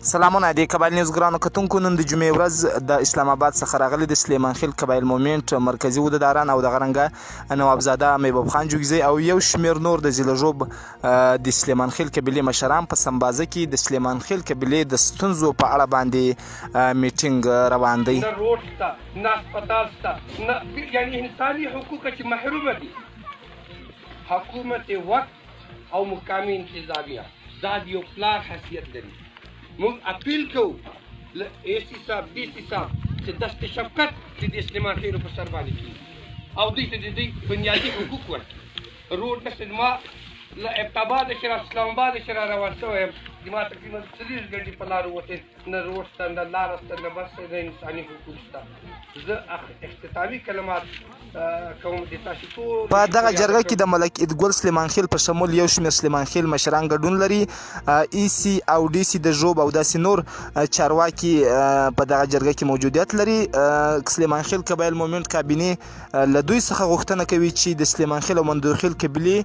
سلامونه د قبایل نیوز ګرانو کتونکو. نن د جمعې ورځ د اسلام آباد څخه راغلي د سلیمان خیل قبایل مومنټ مرکزي عهدهداران او دغه رنګه نوابزاده محبوب خان جوګزی او یو شمېر نور د ضلعژوب د سلیمان خیل قبیلې مشران په سمبازه کې د سلیمان خیل قبیلې د ستونزو په اړه باندې میټینګ روان دی. نه روډ شته، نه هسپتال شته، نه یعنې انساني حقوق چې محرومه دي. حکومت وقت او مقامي انتظامیه دا د یو پلار حیثیت لري. موږ اپیل کوو له اے سی صاحب ډي سی صاحب چې دست شفقت چې د سلیمان خیلو په سر باندې کړي او دوی ته د دوی بنیادي حقوق ورکړي. روډ نشته. زما له ابتاباد چې را اسلام آباد چې را روان شوی یم، زما تقریبا 30 ګنټې په لارو وتې، نه روډ شته، نه لاره شته، نه بس شته، نه انساني حقوق شته. زه اختتامي کلمات کوم د تاسو ټول په دغه جرګه کې د ملک ادګل سلیمان خیل په شمول یو شمېر سلیمان خیل مشران ګډون لري. ای سی او ډي سی د ژوب او داسې نور چارواکي په دغه جرګه کې موجودیت لري. سلیمان خیل قبایل مومنټ کابینې له دوی څخه غوښتنه کوي چې د سلیمان خیل او مندور خیل قبیلې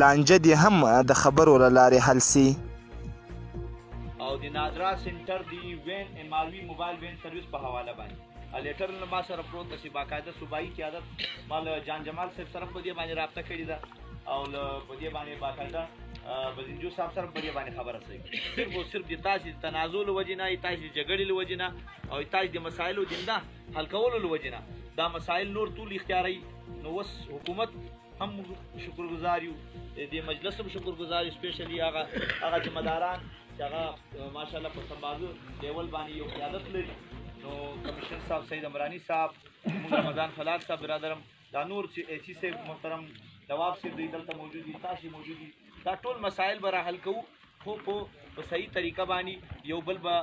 لانجه دې هم د خبرو له لارې حل سي. او د نادرا سنټر دی وین مالوي موبایل وین سرویس په حواله باندې لیټر ما سره پروت ده چې باقاعده صوبایي قیادت مال جان جمال صاحب سره په دې باندې رابطه کړې ده او په دې باندې باقاعده بزنجو صاحب سره په دې باندې خبره شوې. صرف او صرف د تاسو تنازع له وجې نه، تاسو جګړې له وجې نه، او تاسو د مسایلو د حل کولو له وجې نه دا مسایل نور ټول اختیاري. نو اوس حکومت هم شکرګزار یو، د مجلس هم شکرګزار یو، سپیشلی هغه ذمہداران چې هغه ماشاءالله په سمبازو لیول باندې یو قیادت لري. نو کمشنر صاحب سید عمرانی صاحب، موږ رمضان فلاح صاحب برادرم، دا نور چې اے سی صاحب محترم نواب صاحب دوی دلته موجود دي، تاسو موجود دي، دا ټول مسایل به را حل کوو خو په صحیح طریقه باندې یو بل به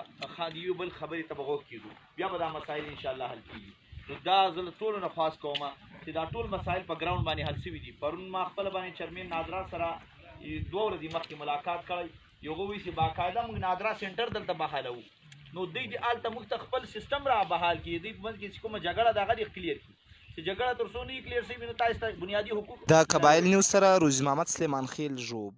یو بل خبرې ته به غوږ کېږو، بیا به دا مسایل انشاءالله حل کېږي. نو دا زه له ټولو نه خواست کوم چې دا ټول مسایل په ګراوند باندې حل شوي دي. پرون ما خپله باندې چرمین نادرا سره 2 ورځې مخکې ملاقات کړی. یو هغه وایي چې باقاعده موږ نادرا سنټر دلته بحالوو. نو دوی د هلته موږ ته خپل سیستم را بحال کړي، دوی په منځ کې چې کومه جګړه ده هغه دې کلیر کړي. چې جګړه تر څو نه کلیر شوي نو تاسو ته بنیادي حقوق. د قبایل نیوز سره روزي محمد سلیمان خیل ژوب.